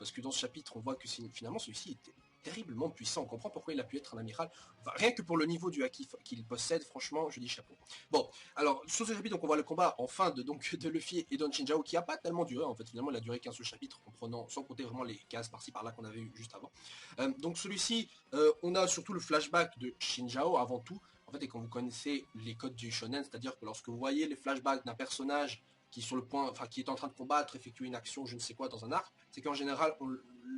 parce que dans ce chapitre, on voit que finalement celui-ci était terriblement puissant. On comprend pourquoi il a pu être un amiral. Enfin, rien que pour le niveau du haki qu'il possède, franchement, je dis chapeau. Bon, alors sur ce chapitre, donc on voit le combat enfin de Luffy et Don Chinchao, qui a pas tellement duré. En fait, finalement, il a duré qu'un seul chapitre, en prenant, sans compter vraiment les cases par-ci par-là qu'on avait eu juste avant. Donc celui-ci, on a surtout le flashback de Chinchao avant tout. En fait, et quand vous connaissez les codes du shonen, c'est-à-dire que lorsque vous voyez les flashbacks d'un personnage qui est sur le point, enfin qui est en train de combattre, effectuer une action, je ne sais quoi, dans un arc, c'est qu'en général,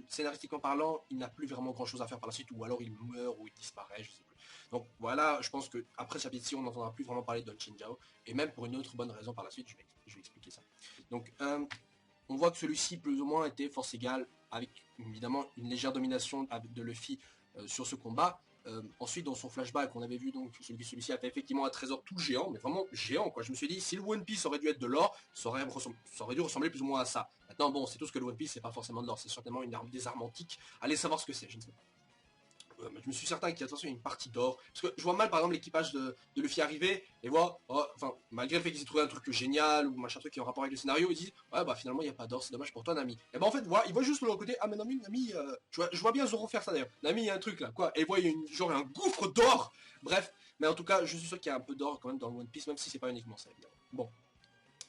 scénaristiquement parlant, il n'a plus vraiment grand-chose à faire par la suite, ou alors il meurt, ou il disparaît, je sais plus. Donc voilà, je pense que après ce chapitre-ci, on n'entendra plus vraiment parler de Don Chinchao, et même pour une autre bonne raison par la suite, je vais expliquer ça. Donc on voit que celui-ci, plus ou moins, était force égale, avec évidemment une légère domination de Luffy sur ce combat. Ensuite, dans son flashback, on avait vu donc celui-ci avait effectivement un trésor tout géant, mais vraiment géant, quoi. Je me suis dit, si le One Piece aurait dû être de l'or, ça aurait dû ressembler plus ou moins à ça. Maintenant, bon, c'est tout ce que le One Piece, c'est pas forcément de l'or, c'est certainement une arme des armes antiques. Allez savoir ce que c'est, je ne sais pas. Je me suis certain qu'il y a attention une partie d'or. Parce que je vois mal par exemple l'équipage de Luffy arriver et voir, oh, enfin, malgré le fait qu'ils aient trouvé un truc génial ou machin truc qui est en rapport avec le scénario, ils disent, ouais bah finalement il n'y a pas d'or, c'est dommage pour toi Nami. Et ben en fait, voilà, ils voient juste de l'autre côté, ah mais Nami, je vois bien Zoro faire ça d'ailleurs. Nami, il y a un truc là, quoi. Et ils voient, il y a genre un gouffre d'or. Bref, mais en tout cas, je suis sûr qu'il y a un peu d'or quand même dans le One Piece, même si c'est pas uniquement ça évidemment. Bon.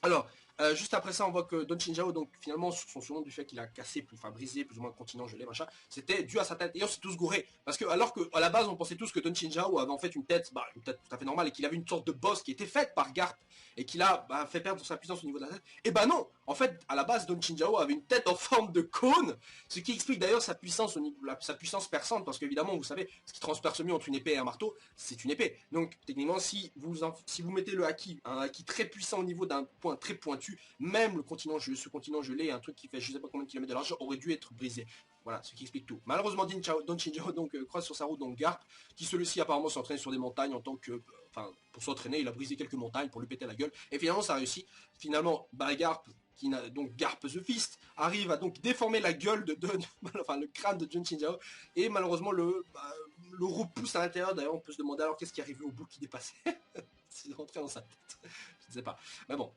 Alors, juste après ça, on voit que Don Chinchao, donc finalement, son surnom du fait qu'il a cassé, enfin brisé plus ou moins le continent gelé, machin, c'était dû à sa tête. Et on s'est tous gourés. Parce que, alors que, à la base, on pensait tous que Don Chinchao avait en fait une tête tout à fait normale, et qu'il avait une sorte de bosse qui était faite par Garp, et qu'il a fait perdre sa puissance au niveau de la tête. Et bah non! En fait, à la base, Don Chinchao avait une tête en forme de cône, ce qui explique d'ailleurs sa puissance au niveau, sa puissance perçante, parce qu'évidemment, vous savez, ce qui transperce mieux entre une épée et un marteau, c'est une épée. Donc, techniquement, si vous mettez le haki, un haki très puissant au niveau d'un point très pointu, même ce continent gelé, un truc qui fait je sais pas combien de kilomètres de largeur, aurait dû être brisé. Voilà, ce qui explique tout. Malheureusement, Don Chinchao donc croise sur sa route donc Garp, qui celui-ci apparemment s'entraîne sur des montagnes en tant que, enfin, pour s'entraîner, il a brisé quelques montagnes pour lui péter la gueule, et finalement ça réussit. Finalement, Garp, donc Garp the Fist, arrive à donc déformer la gueule de Don, enfin le crâne de Don Chinchao, et malheureusement le repousse à l'intérieur. D'ailleurs, on peut se demander alors qu'est-ce qui arrivait au bout qui dépassait. C'est rentré dans sa tête. Je ne sais pas. Mais bon.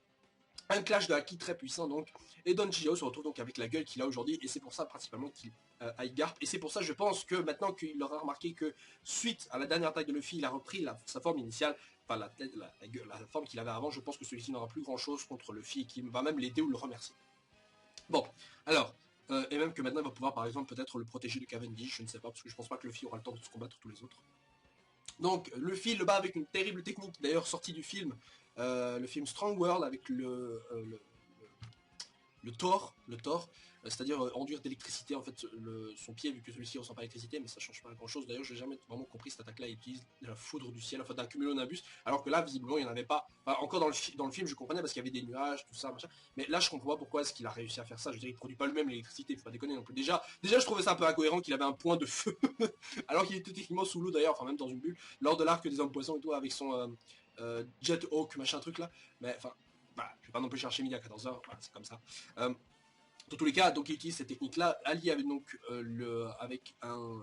Un clash de haki très puissant donc, et Don Chinchao se retrouve donc avec la gueule qu'il a aujourd'hui, et c'est pour ça principalement qu'il aille Garp, et c'est pour ça je pense que maintenant qu'il aura remarqué que suite à la dernière attaque de Luffy, il a repris sa forme initiale, enfin la forme qu'il avait avant, je pense que celui-ci n'aura plus grand chose contre Luffy, et qu'il va même l'aider ou le remercier. Bon, alors, et même que maintenant il va pouvoir par exemple peut-être le protéger de Cavendish, je ne sais pas, parce que je pense pas que Luffy aura le temps de se combattre tous les autres. Donc Luffy le bat avec une terrible technique, d'ailleurs sortie du film, le film Strong World, avec le Thor, c'est-à-dire enduire d'électricité en fait son pied, vu que celui-ci ressent pas l'électricité, mais ça change pas grand chose. D'ailleurs, j'ai jamais vraiment compris cette attaque-là, il utilise de la foudre du ciel, enfin d'un cumulonimbus, alors que là, visiblement, il n'y en avait pas. Enfin, encore dans le film, je comprenais parce qu'il y avait des nuages, tout ça, machin. Mais là, je comprends pas pourquoi est-ce qu'il a réussi à faire ça. Je veux dire, il produit pas lui-même l'électricité, faut pas déconner non plus. Déjà, je trouvais ça un peu incohérent qu'il avait un point de feu, alors qu'il était techniquement sous l'eau d'ailleurs, enfin même dans une bulle, lors de l'arc des hommes poissons et tout, avec son Jet Hawk, machin truc là. Mais enfin, voilà, je vais pas non plus chercher midi à 14h, voilà, c'est comme ça. Dans tous les cas, donc il utilise cette technique-là, alliée avec donc avec un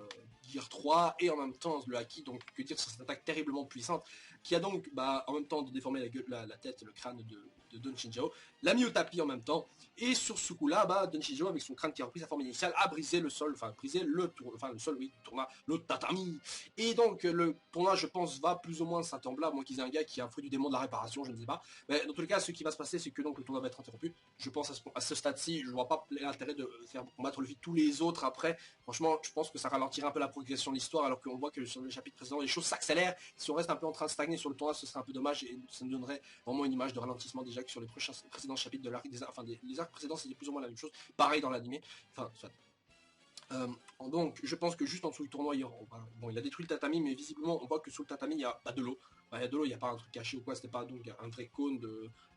Gear 3 et en même temps le haki, donc que dire sur cette attaque terriblement puissante, qui a donc en même temps de déformer la gueule, la tête, le crâne de Don Chinchao, l'a mis au tapis en même temps, et sur ce coup-là, Don Chinchao avec son crâne qui a repris sa forme initiale a brisé le sol, enfin brisé le sol, oui, tournoi, le tatami. Et donc le tournoi, je pense, va plus ou moins s'attembler, à moins qu'ils aient un gars qui a un fruit du démon de la réparation, je ne sais pas. Mais dans tous les cas, ce qui va se passer, c'est que donc le tournoi va être interrompu. Je pense à ce stade-ci, je vois pas l'intérêt de faire combattre Luffy tous les autres après. Franchement, je pense que ça ralentirait un peu la progression de l'histoire, alors qu'on voit que sur le chapitre précédent, les choses s'accélèrent. Si on reste un peu en train de stagner sur le tournoi, ce serait un peu dommage, et ça nous donnerait vraiment une image de ralentissement déjà que sur les précédents chapitres de l'arc les arcs précédents, c'était plus ou moins la même chose. Pareil dans l'animé. Enfin, soit. Donc, je pense que juste en dessous du tournoi, il a détruit le tatami, mais visiblement, on voit que sous le tatami, il n'y a pas de l'eau. Il y a de l'eau, il n'y a pas un truc caché ou quoi, c'était pas donc un vrai cône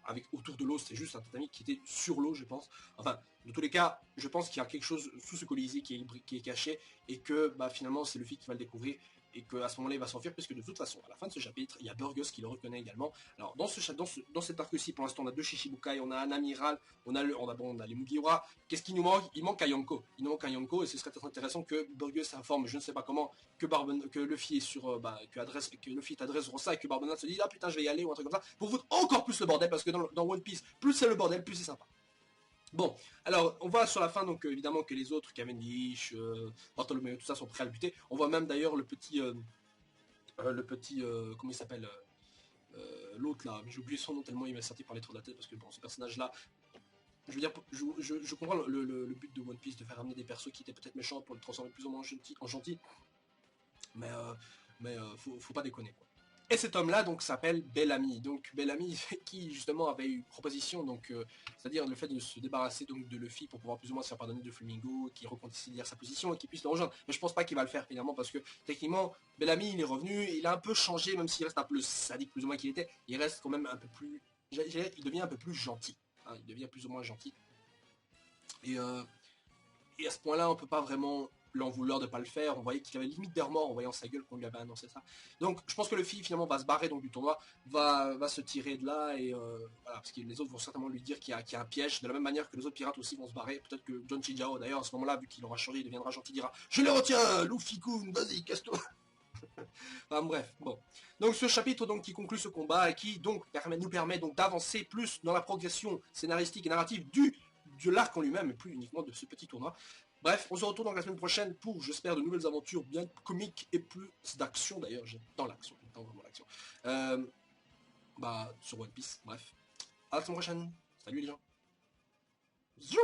avec autour de l'eau, c'est juste un tatami qui était sur l'eau, je pense. Enfin, de tous les cas, je pense qu'il y a quelque chose sous ce colisée qui est caché, et que finalement, c'est Luffy qui va le découvrir, et qu'à ce moment-là, il va s'enfuir, puisque de toute façon, à la fin de ce chapitre, il y a Burgos qui le reconnaît également. Alors, dans cet arc-ci, pour l'instant, on a deux Shichibukai, on a un amiral, on a les Mugiwara. Qu'est-ce qui nous manque? Il manque un Yonko. Et ce serait peut-être intéressant que Burgos informe, je ne sais pas comment, que Luffy est sur, que Luffy t'adresse Rossa, et que Barbonan se dit, ah putain, je vais y aller, ou un truc comme ça, pour foutre encore plus le bordel, parce que dans One Piece, plus c'est le bordel, plus c'est sympa. Bon, alors on voit sur la fin donc évidemment que les autres, Cavendish, Bartholomew, tout ça sont prêts à le buter. On voit même d'ailleurs le petit, comment il s'appelle l'autre là, mais j'ai oublié son nom tellement il m'a sorti par les trous de la tête parce que bon, ce personnage là, je veux dire, je comprends le but de One Piece de faire amener des persos qui étaient peut-être méchants pour le transformer plus ou moins en gentil, mais, faut pas déconner quoi. Et cet homme-là donc s'appelle Bellamy. Donc Bellamy qui justement avait eu une proposition, donc c'est-à-dire le fait de se débarrasser donc de Luffy pour pouvoir plus ou moins se faire pardonner de Flamingo, qui reconsidère sa position et qui puisse le rejoindre. Mais je pense pas qu'il va le faire finalement parce que techniquement Bellamy il est revenu, il a un peu changé même s'il reste un peu le sadique plus ou moins qu'il était, il reste quand même un peu plus, il devient un peu plus gentil. Hein, il devient plus ou moins gentil. Et, euh, et à ce point-là, on peut pas vraiment l'en vouloir de pas le faire. On voyait qu'il avait limite des remords en voyant sa gueule qu'on lui avait annoncé ça. Donc je pense que le Luffy finalement va se barrer donc du tournoi, va se tirer de là et voilà, parce que les autres vont certainement lui dire qu'il y a un piège, de la même manière que les autres pirates aussi vont se barrer. Peut-être que John Chijao d'ailleurs à ce moment-là, vu qu'il aura changé, il deviendra gentil, il dira je le retiens, Luffy-kun, vas-y, casse-toi. Enfin bref, bon. Donc ce chapitre donc qui conclut ce combat et qui donc nous permet donc d'avancer plus dans la progression scénaristique et narrative de l'arc en lui-même et plus uniquement de ce petit tournoi. Bref, on se retrouve donc la semaine prochaine pour, j'espère, de nouvelles aventures bien comiques et plus d'action d'ailleurs. J'attends l'action, j'attends vraiment l'action. Euh, sur One Piece, bref. À la semaine prochaine. Salut les gens. Zou